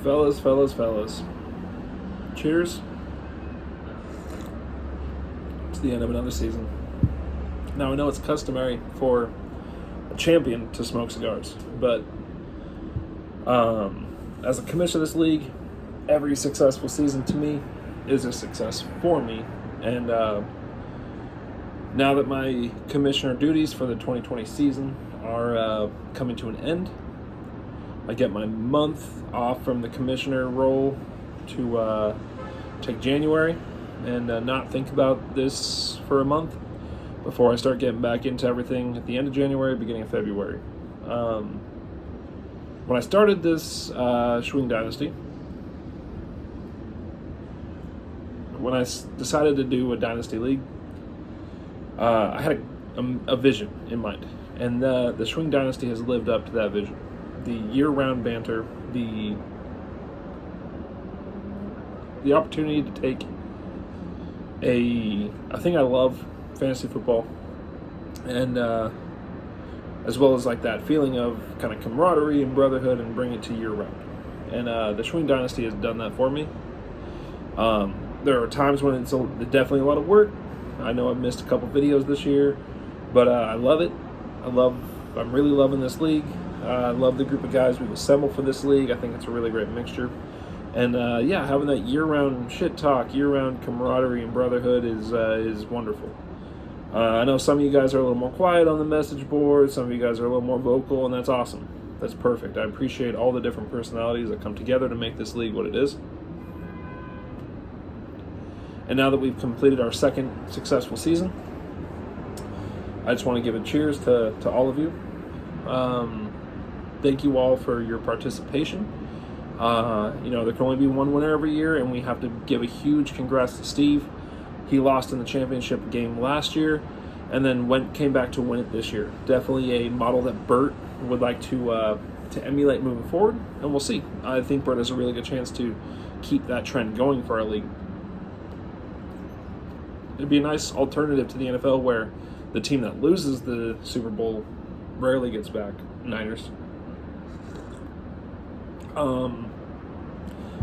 Fellas. Cheers to the end of another season. Now, I know it's customary for a champion to smoke cigars, but as a commissioner of this league, every successful season to me is a success for me. And now that my commissioner duties for the 2020 season are coming to an end, I get my month off from the commissioner role to take January and not think about this for a month before I start getting back into everything at the end of January, beginning of February. When I started this Schwing Dynasty, when I decided to do a Dynasty League, I had a vision in mind. And the Schwing Dynasty has lived up to that vision. The year-round banter, the opportunity to take a thing I love, fantasy football, and as well as like that feeling of kind of camaraderie and brotherhood, and bring it to year-round. And the Schwing Dynasty has done that for me. There are times when it's definitely a lot of work. I know I've missed a couple videos this year, but I love it. I'm really loving this league. I love the group of guys we've assembled for this league. I think it's a really great mixture. And having that year-round shit talk, year-round camaraderie and brotherhood is wonderful. I know some of you guys are a little more quiet on the message board. Some of you guys are a little more vocal, and that's awesome. That's perfect. I appreciate all the different personalities that come together to make this league what it is. And now that we've completed our second successful season, I just want to give a cheers to all of you. Thank you all for your participation. There can only be one winner every year, and we have to give a huge congrats to Steve. He lost in the championship game last year, and then came back to win it this year. Definitely a model that Bert would like to emulate moving forward, and we'll see. I think Bert has a really good chance to keep that trend going for our league. It'd be a nice alternative to the NFL, where the team that loses the Super Bowl rarely gets back. Niners.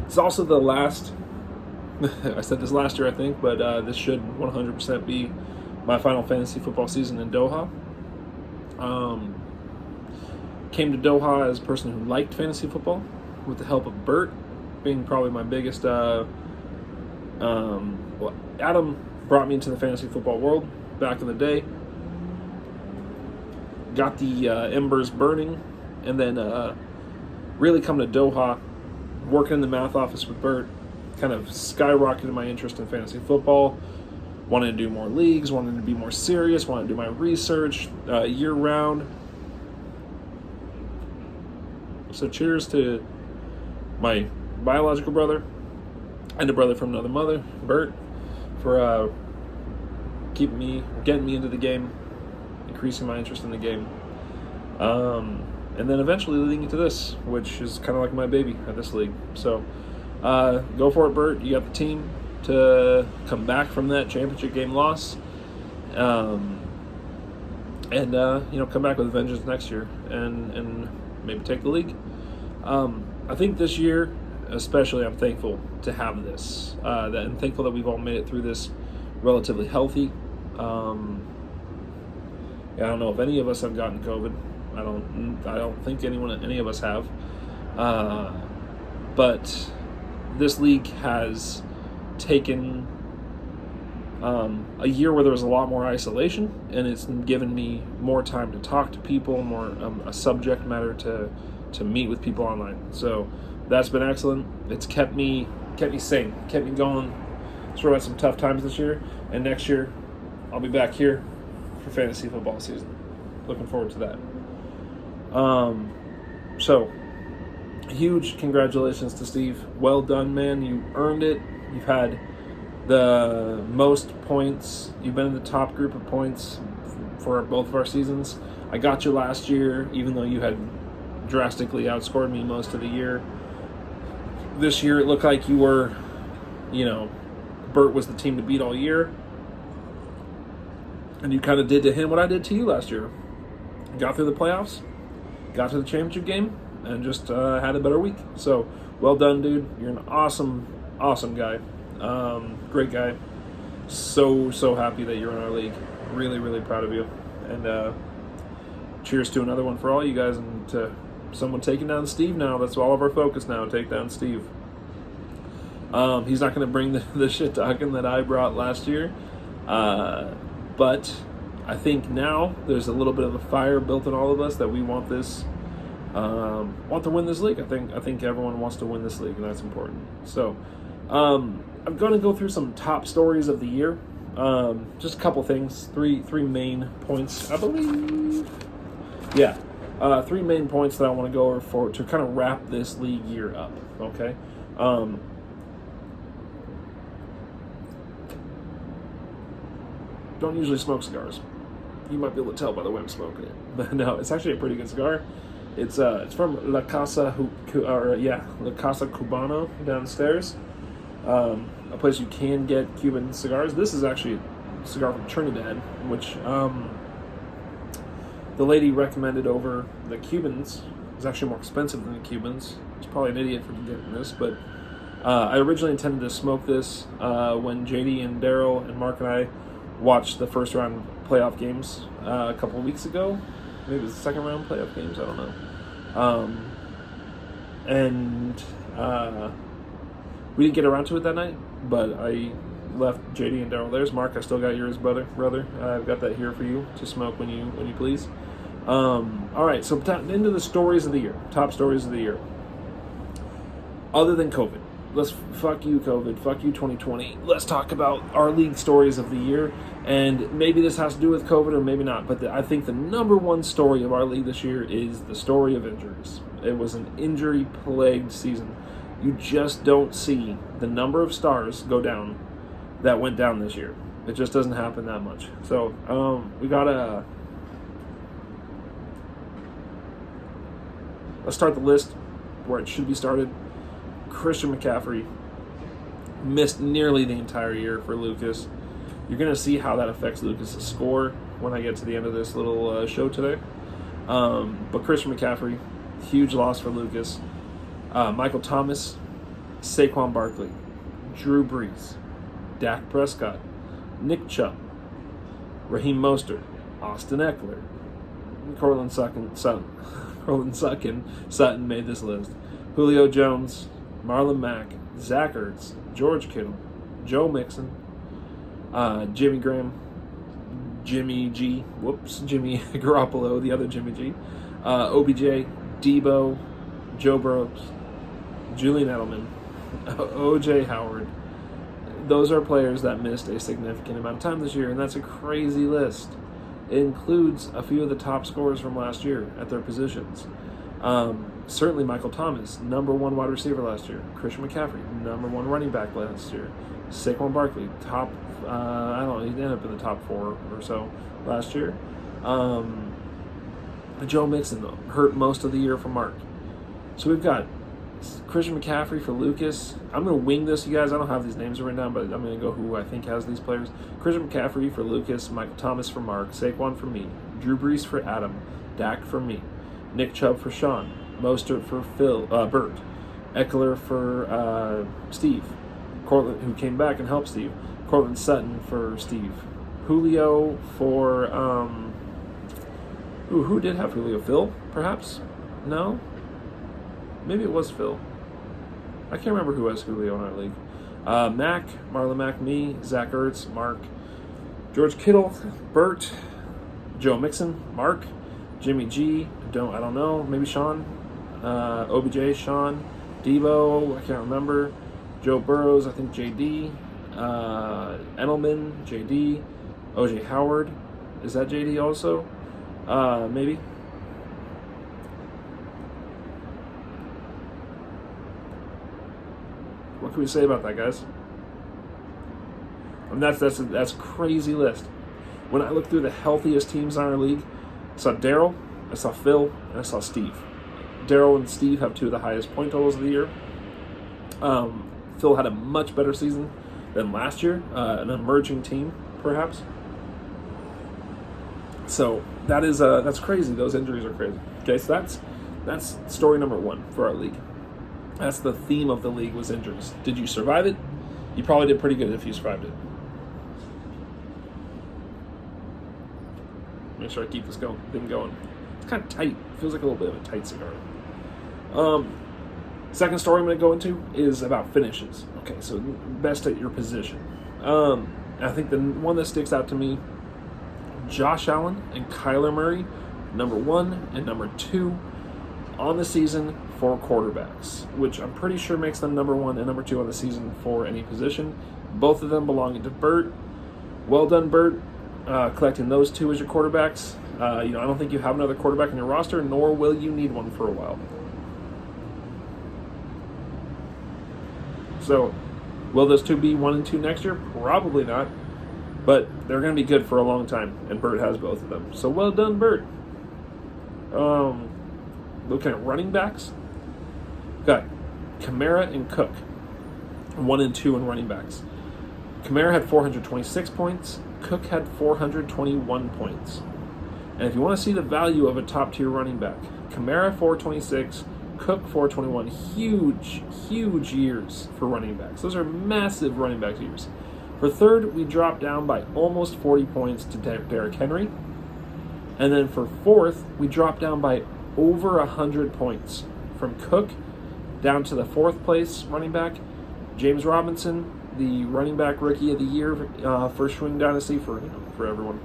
It's also the last, I said this last year I think, but this should 100% be my final fantasy football season in Doha. Came to Doha as a person who liked fantasy football with the help of Bert being probably my biggest, Adam brought me into the fantasy football world back in the day. Got the embers burning, and then really come to Doha, working in the math office with Bert, kind of skyrocketed my interest in fantasy football. Wanted to do more leagues, wanted to be more serious, wanted to do my research year-round. So cheers to my biological brother and a brother from another mother, Bert, for getting me into the game, increasing my interest in the game. And then eventually leading into this, which is kind of like my baby at this league. So go for it, Bert. You got the team to come back from that championship game loss, and come back with a vengeance next year, and maybe take the league. I think this year, especially, I'm thankful to have this. I'm thankful that we've all made it through this relatively healthy. I don't know if any of us have gotten COVID. I don't think any of us have. But this league has taken a year where there was a lot more isolation, and it's given me more time to talk to people, more a subject matter to meet with people online. So that's been excellent. It's kept me sane, kept me going through some tough times this year, and next year I'll be back here for fantasy football season. Looking forward to that. So huge congratulations to Steve. Well done, man. You earned it. You've had the most points. You've been in the top group of points for both of our seasons. I got you last year, even though you had drastically outscored me most of the year. This year it looked like you were, Bert was the team to beat all year. And you kind of did to him what I did to you last year. Got through the playoffs, got to the championship game, and just had a better week. So well done, dude. You're an awesome, awesome guy. Great guy. So happy that you're in our league. Really, really proud of you. And cheers to another one for all you guys, and to someone taking down Steve now. That's all of our focus now. Take down Steve. He's not going to bring the shit talking that I brought last year. But I think now there's a little bit of a fire built in all of us that we want this, want to win this league. I think everyone wants to win this league, and that's important. So I'm going to go through some top stories of the year. Just a couple things, three main points, I believe. Yeah, three main points that I want to go over to kind of wrap this league year up. Okay. Don't usually smoke cigars. You might be able to tell by the way I'm smoking it, but no, it's actually a pretty good cigar. It's from La Casa Cubano downstairs, a place you can get Cuban cigars. This is actually a cigar from Trinidad, which the lady recommended over the Cubans. It's actually more expensive than the Cubans. It's probably an idiot for getting this, but I originally intended to smoke this when JD and Daryl and Mark and I watched the first round playoff games a couple of weeks ago. Maybe it was the second round playoff games, I don't know. We didn't get around to it that night, but I left JD and Daryl. There's Mark. I still got yours, brother. I've got that here for you to smoke when you please. All right, so into the stories of the year. Top stories of the year. Other than COVID. Let's fuck you, COVID. Fuck you, 2020. Let's talk about our league stories of the year. And maybe this has to do with COVID or maybe not. But I think the number one story of our league this year is the story of injuries. It was an injury-plagued season. You just don't see the number of stars go down that went down this year. It just doesn't happen that much. So we got to... Let's start the list where it should be started. Christian McCaffrey missed nearly the entire year for Lucas. You're going to see how that affects Lucas' score when I get to the end of this little show today. But Christian McCaffrey, huge loss for Lucas. Michael Thomas, Saquon Barkley, Drew Brees, Dak Prescott, Nick Chubb, Raheem Mostert, Austin Eckler, Cortland Sutton made this list. Julio Jones, Marlon Mack, Zach Ertz, George Kittle, Joe Mixon, Jimmy Graham, Jimmy Garoppolo, the other Jimmy G, OBJ, Debo, Joe Burrows, Julian Edelman, O.J. Howard. Those are players that missed a significant amount of time this year, and that's a crazy list. It includes a few of the top scorers from last year at their positions. Certainly Michael Thomas, number one wide receiver last year. Christian McCaffrey, number one running back last year. Saquon Barkley, top, he ended up in the top 4 or so last year. Joe Mixon hurt most of the year for Mark. So we've got Christian McCaffrey for Lucas. I'm going to wing this, you guys. I don't have these names written down, but I'm going to go who I think has these players. Christian McCaffrey for Lucas, Michael Thomas for Mark, Saquon for me, Drew Brees for Adam, Dak for me, Nick Chubb for Sean, Mostert for Bert, Eckler for Steve, Cortland, who came back and helped Steve, Cortland Sutton for Steve, Julio for, who did have Julio? Phil, perhaps? No? Maybe it was Phil. I can't remember who has Julio in our league. Marlon Mack, me, Zach Ertz, Mark, George Kittle, Bert, Joe Mixon, Mark, Jimmy G, I don't know, maybe Sean, OBJ, Sean, Debo, I can't remember, Joe Burrows, I think JD, Edelman, JD, O.J. Howard, is that JD also? Maybe. What can we say about that, guys? I mean, that's a crazy list. When I look through the healthiest teams in our league, I saw Daryl, I saw Phil, and I saw Steve. Daryl and Steve have 2 of the highest point totals of the year. Phil had a much better season than last year, an emerging team, perhaps. So that's crazy. Those injuries are crazy. Okay, so that's story number 1 for our league. That's the theme of the league, was injuries. Did you survive it? You probably did pretty good if you survived it. Make sure I keep this thing going. It's kind of tight. It feels like a little bit of a tight cigar. Second story I'm going to go into is about finishes. Okay, so best at your position. I think the one that sticks out to me, Josh Allen and Kyler Murray, number 1 and number 2 on the season for quarterbacks, which I'm pretty sure makes them number 1 and number 2 on the season for any position. Both of them belonging to Bert. Well done, Bert, collecting those 2 as your quarterbacks. I don't think you have another quarterback in your roster, nor will you need one for a while. So, will those 2 be 1 and 2 next year? Probably not. But they're going to be good for a long time, and Bert has both of them. So well done, Bert. Looking at running backs, got Kamara and Cook, 1 and 2 in running backs. Kamara had 426 points. Cook had 421 points. And if you want to see the value of a top-tier running back, Kamara 426, Cook 421. Huge years for running backs. Those are massive running back years. For third, we dropped down by almost 40 points to Derrick Henry. And then for fourth, we dropped down by over 100 points from Cook down to the fourth place running back, James Robinson, the running back rookie of the year for Schwing Dynasty for everyone,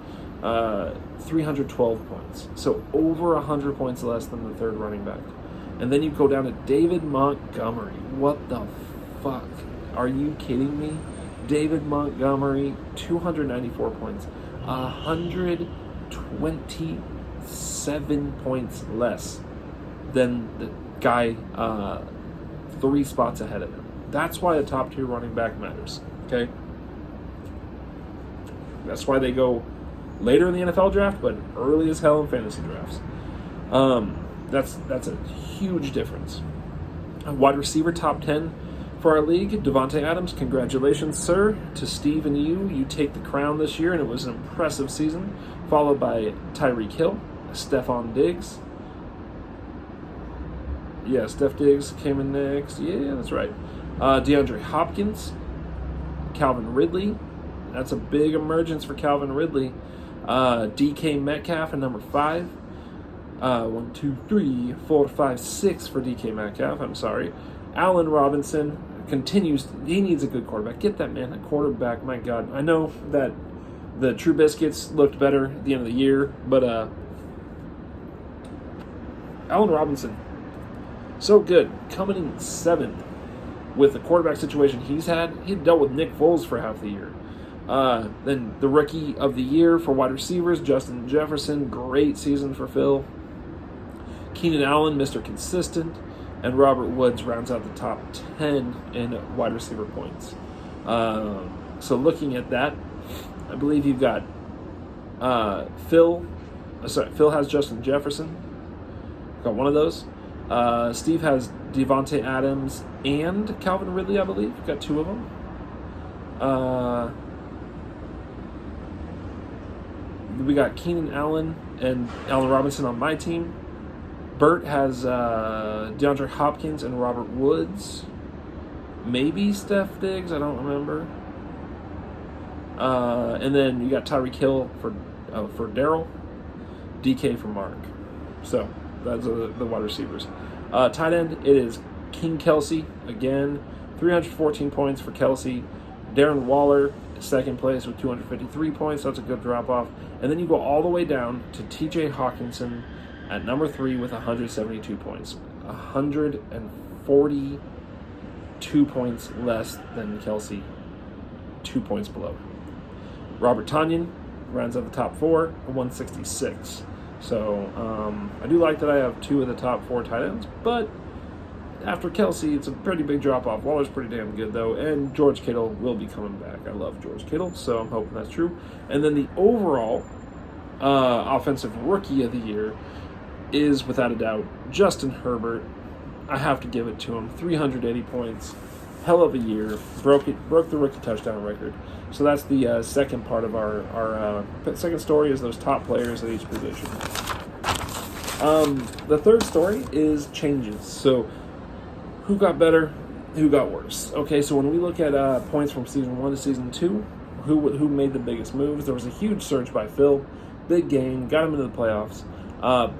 312 points. So over 100 points less than the third running back. And then you go down to David Montgomery. What the fuck? Are you kidding me? David Montgomery, 294 points. 127 points less than the guy 3 spots ahead of him. That's why a top-tier running back matters, okay? That's why they go later in the NFL draft, but early as hell in fantasy drafts. That's a huge difference. A wide receiver top 10 for our league, Davante Adams. Congratulations, sir, to Steve and you. You take the crown this year, and it was an impressive season. Followed by Tyreek Hill, Stephon Diggs. Yeah, Steph Diggs came in next. Yeah, that's right. DeAndre Hopkins, Calvin Ridley. That's a big emergence for Calvin Ridley. DK Metcalf at number 5. 1, 2, 3, 4, 5, 6 for DK Metcalf. I'm sorry. Allen Robinson continues. He needs a good quarterback. Get that man a quarterback. My God. I know that the True Biscuits looked better at the end of the year, but Allen Robinson, so good. Coming in 7th with the quarterback situation he's had. He dealt with Nick Foles for half the year. Then the rookie of the year for wide receivers, Justin Jefferson. Great season for Phil. Keenan Allen, Mr. Consistent. And Robert Woods rounds out the top 10 in wide receiver points. So looking at that, I believe you've got Phil has Justin Jefferson. Got one of those. Steve has Devontae Adams and Calvin Ridley, I believe. Got 2 of them. We got Keenan Allen and Allen Robinson on my team. Bert has DeAndre Hopkins and Robert Woods. Maybe Steph Diggs, I don't remember. And then you got Tyreek Hill for Daryl, DK for Mark. So that's the wide receivers. Tight end, it is King Kelsey again, 314 points for Kelsey. Darren Waller, second place with 253 points. That's a good drop off. And then you go all the way down to TJ Hawkinson at number 3 with 172 points. 142 points less than Kelsey, 2 points below. Robert Tonyan rounds out the top 4 at 166. So I do like that I have 2 of the top 4 tight ends, but after Kelsey, it's a pretty big drop-off. Waller's pretty damn good, though, and George Kittle will be coming back. I love George Kittle, so I'm hoping that's true. And then the overall offensive rookie of the year is, without a doubt, Justin Herbert. I have to give it to him. 380 points. Hell of a year. Broke the rookie touchdown record. So that's the second part of our second story, is those top players at each position. The third story is changes. So who got better, who got worse. Okay, so when we look at points from season 1 to season 2, who made the biggest moves? There was a huge surge by Phil, big gain, got him into the playoffs.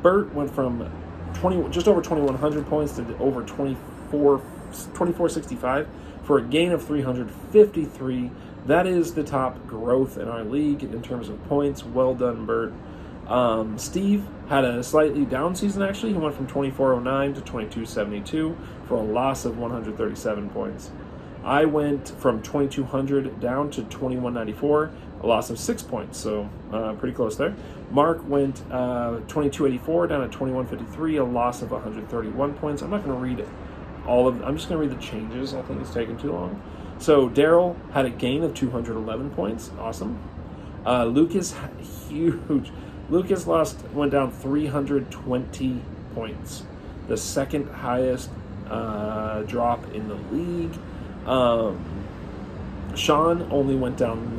Bert went from just over 2,100 points to over 2,465 for a gain of 353. That is the top growth in our league in terms of points. Well done, Bert. Steve had a slightly down season, actually. He went from 2,409 to 2,272 for a loss of 137 points. I went from 2,200 down to 2,194, a loss of 6 points, so pretty close there. Mark went 2,284 down to 2,153, a loss of 131 points. I'm not going to read I'm just going to read the changes. I think it's taking too long. So Daryl had a gain of 211 points. Awesome. Lucas, huge. Lucas went down 320 points, the second highest drop in the league. Sean only went down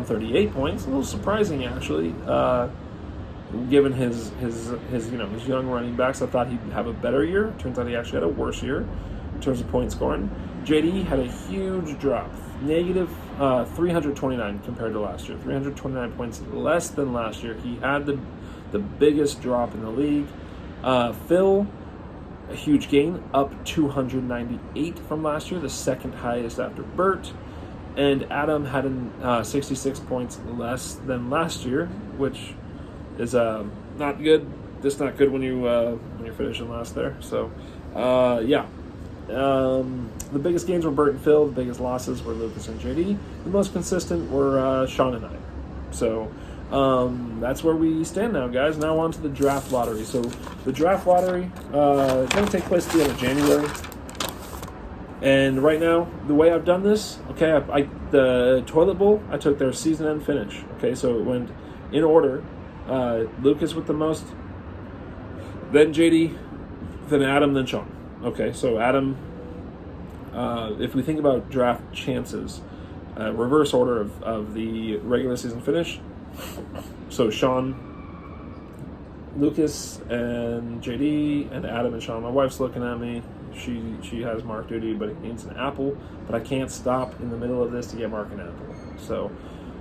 38 points. A little surprising, actually, given his young running backs. I thought he'd have a better year. Turns out he actually had a worse year in terms of point scoring. JD had a huge drop, negative 329 compared to last year. 329 points less than last year. He had the biggest drop in the league. Phil, a huge gain, up 298 from last year, the second highest after Bert. And Adam had 66 points less than last year, which is not good. Just not good when you're finishing last there. So, yeah. The biggest gains were Bert and Phil. The biggest losses were Lucas and JD. The most consistent were Sean and I. So that's where we stand now, guys. Now on to the draft lottery. So the draft lottery is going to take place at the end of January. And right now, the way I've done this, okay, the toilet bowl, I took their season end finish. Okay, so it went in order. Lucas with the most, then JD, then Adam, then Sean. Okay, so Adam, if we think about draft chances, reverse order of the regular season finish. So Sean, Lucas, and JD, and Adam and Sean. My wife's looking at me. She has Mark duty, but it needs an apple. But I can't stop in the middle of this to get Mark an apple. So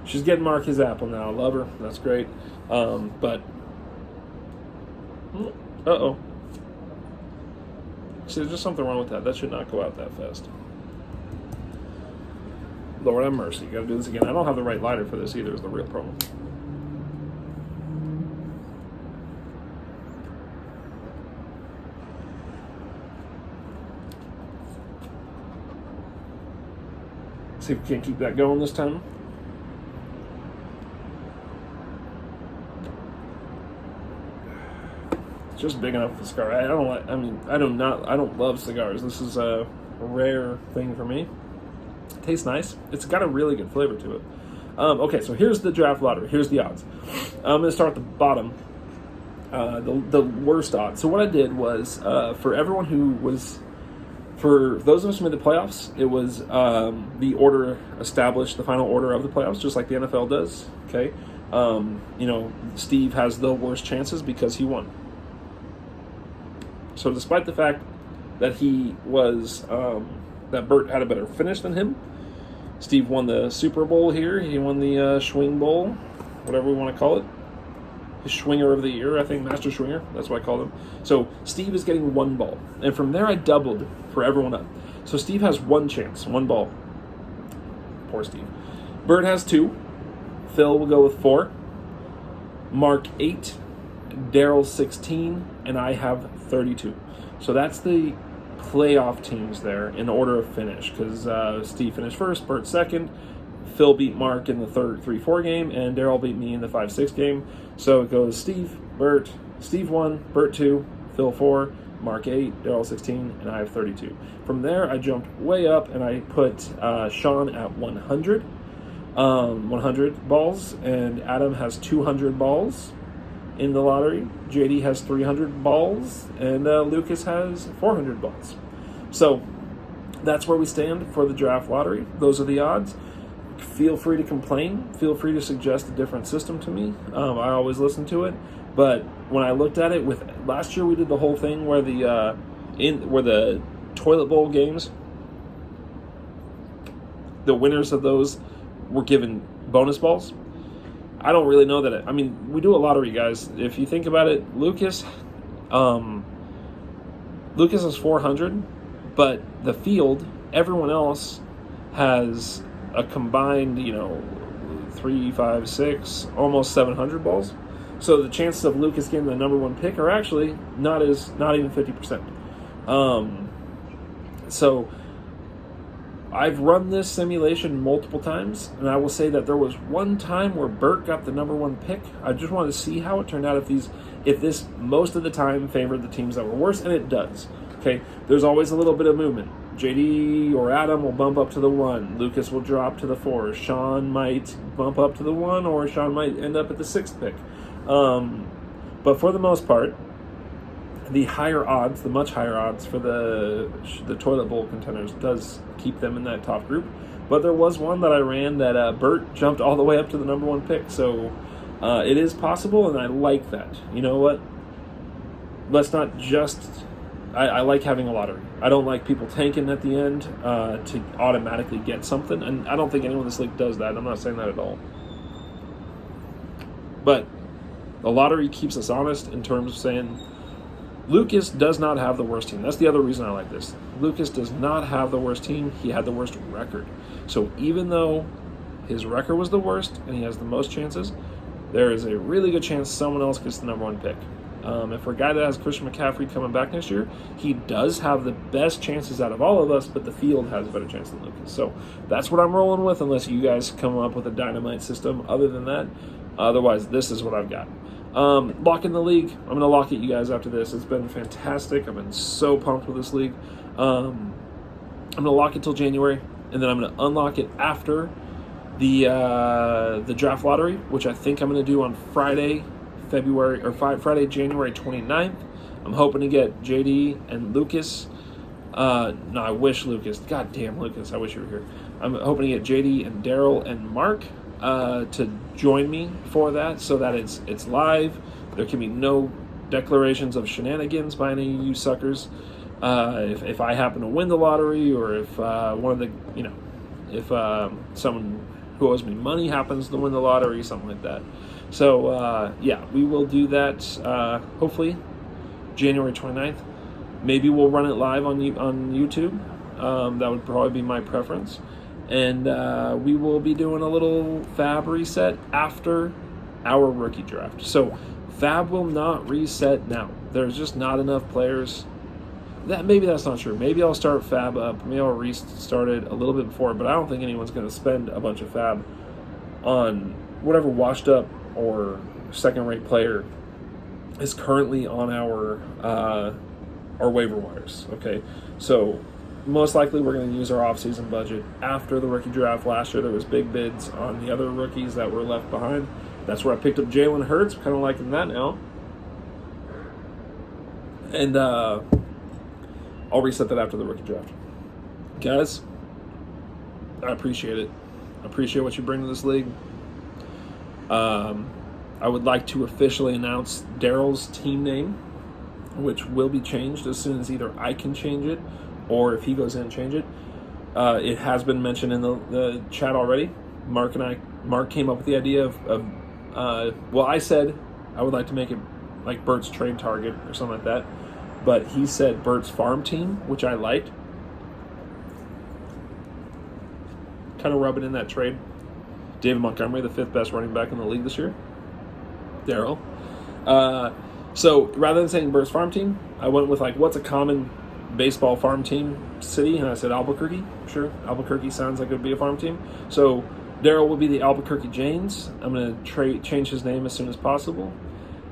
she's getting Mark his apple now. I love her. That's great. But see, there's just something wrong with that. That should not go out that fast. Lord have mercy. Got to do this again. I don't have the right lighter for this either, is the real problem. See if we can't keep that going this time. It's just big enough for the cigar. I don't love cigars. This is a rare thing for me. It tastes nice. It's got a really good flavor to it. Okay, so here's the draft lottery. Here's the odds. I'm going to start at the bottom. The worst odds. So what I did was, for everyone who was, for those of us who made the playoffs, it was the order established, the final order of the playoffs, just like the NFL does. Okay, Steve has the worst chances because he won. So despite the fact that he was, that Bert had a better finish than him, Steve won the Super Bowl here. He won the Schwing Bowl, whatever we want to call it. His Schwinger of the Year, I think, Master Schwinger. That's what I called him. So Steve is getting one ball. And from there I doubled for everyone up. So Steve has one chance, one ball. Poor Steve. Bert has 2. Phil will go with 4. Mark 8. Daryl 16. And I have 32. So that's the playoff teams there in order of finish, because Steve finished first, Bert second, Phil beat Mark in the 3-4 game, and Daryl beat me in the 5-6 game. So it goes Steve, Bert, Steve 1, Bert 2, Phil 4, Mark 8, Daryl 16, and I have 32. From there, I jumped way up, and I put Sean at 100 balls, and Adam has 200 balls in the lottery. JD has 300 balls, and Lucas has 400 balls. So that's where we stand for the draft lottery. Those are the odds. Feel free to complain. Feel free to suggest a different system to me. I always listen to it. But when I looked at it, with last year we did the whole thing where the toilet bowl games, the winners of those were given bonus balls. I don't really know that. We do a lottery, guys. If you think about it, Lucas is 400, but the field, everyone else has a combined, 3, 5, 6, almost 700 balls. So the chances of Lucas getting the number one pick are actually not even 50%. So I've run this simulation multiple times, and I will say that there was one time where Bert got the number one pick. I just wanted to see how it turned out if this most of the time favored the teams that were worse, and it does. Okay, there's always a little bit of movement. JD or Adam will bump up to the 1. Lucas will drop to the 4. Sean might bump up to the 1, or Sean might end up at the 6th pick. But for the most part, the much higher odds for the toilet bowl contenders does keep them in that top group. But there was one that I ran that Bert jumped all the way up to the number one pick. So it is possible, and I like that. You know what? Let's not just... I like having a lottery. I don't like people tanking at the end to automatically get something. And I don't think anyone in this league does that. I'm not saying that at all. But the lottery keeps us honest in terms of saying... Lucas does not have the worst team. That's the other reason I like this. Lucas does not have the worst team. He had the worst record. So even though his record was the worst and he has the most chances, there is a really good chance someone else gets the number one pick. And for a guy that has Christian McCaffrey coming back next year, he does have the best chances out of all of us, but the field has a better chance than Lucas. So that's what I'm rolling with, unless you guys come up with a dynamite system other than that. Otherwise, this is what I've got. Lock in the league. I'm going to lock it, you guys, after this. It's been fantastic. I've been so pumped with this league. I'm going to lock it till January, and then I'm going to unlock it after the draft lottery, which I think I'm going to do on Friday, January 29th. I'm hoping to get JD and Lucas. No, I wish Lucas. God damn, Lucas. I wish you were here. I'm hoping to get JD and Daryl and Mark to join me for that, so that it's live. There can be no declarations of shenanigans by any of you suckers. If I happen to win the lottery, or if if someone who owes me money happens to win the lottery, something like that. So we will do that hopefully January 29th. Maybe we'll run it live on YouTube. That would probably be my preference. And we will be doing a little Fab reset after our rookie draft. So Fab will not reset now. There's just not enough players. Maybe that's not true. Maybe I'll start Fab up. Maybe I'll restart it a little bit before, but I don't think anyone's going to spend a bunch of Fab on whatever washed up or second-rate player is currently on our waiver wires. Okay, so most likely we're going to use our off-season budget after the rookie draft. Last year there was big bids on the other rookies that were left behind. That's where I picked up Jalen Hurts. Kind of liking that now. And I'll reset that after the rookie draft. Guys, I appreciate it. I appreciate what you bring to this league. I would like to officially announce Daryl's team name, which will be changed as soon as either I can change it or if he goes in and change it. It has been mentioned in the chat already. Mark came up with the idea of I said I would like to make it like Bert's trade target or something like that, but he said Bert's farm team, which I liked. Kind of rubbing in that trade. David Montgomery, the 5th best running back in the league this year. Daryl. So rather than saying Bert's farm team, I went with what's a common baseball farm team city, and I said Albuquerque. Sure, Albuquerque sounds like it would be a farm team. So Daryl will be the Albuquerque Janes. I'm going to change his name as soon as possible.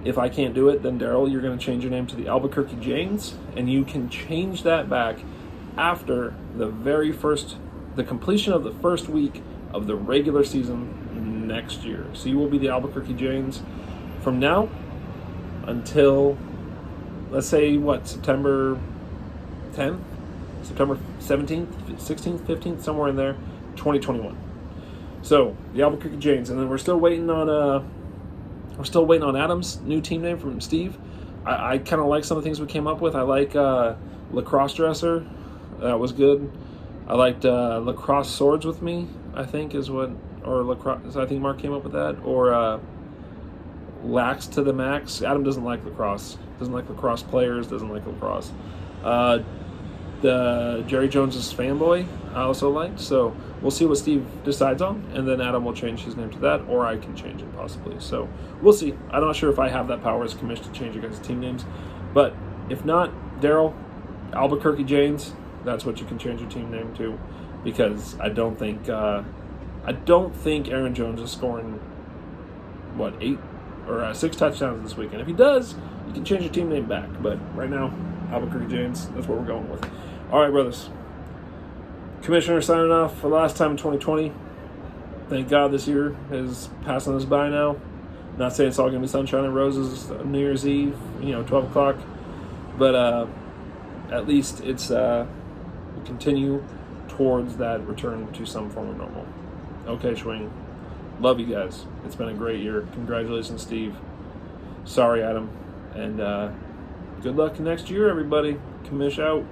If I can't do it, then Daryl, you're going to change your name to the Albuquerque Janes, and you can change that back after the completion of the first week of the regular season next year. So you will be the Albuquerque Janes from now until, let's say, September 10th, September 17th, 16th, 15th, somewhere in there, 2021. So the Albuquerque Janes, and then we're still waiting on Adam's new team name from Steve. I kind of like some of the things we came up with. I like lacrosse dresser. That was good. I liked Lacrosse Swords with Me, I think is what, or lacrosse. I think Mark came up with that, or Lax to the Max. Adam doesn't like lacrosse. Doesn't like lacrosse players. Doesn't like lacrosse. The Jerry Jones's Fanboy I also liked. So we'll see what Steve decides on, and then Adam will change his name to that, or I can change it possibly. So we'll see. I'm not sure if I have that power as commissioner to change your guys' team names, but if not, Daryl, Albuquerque Janes, that's what you can change your team name to, because I don't think Aaron Jones is scoring 8 or 6 touchdowns this weekend. If he does, you can change your team name back. But right now, Albuquerque Janes, that's what we're going with. All right, brothers. Commissioner signing off for the last time in 2020. Thank God this year is passing us by now. Not saying it's all going to be sunshine and roses on New Year's Eve, 12 o'clock. But at least it's we continue towards that return to some form of normal. Okay, Schwing. Love you guys. It's been a great year. Congratulations, Steve. Sorry, Adam. And good luck next year, everybody. Commish out.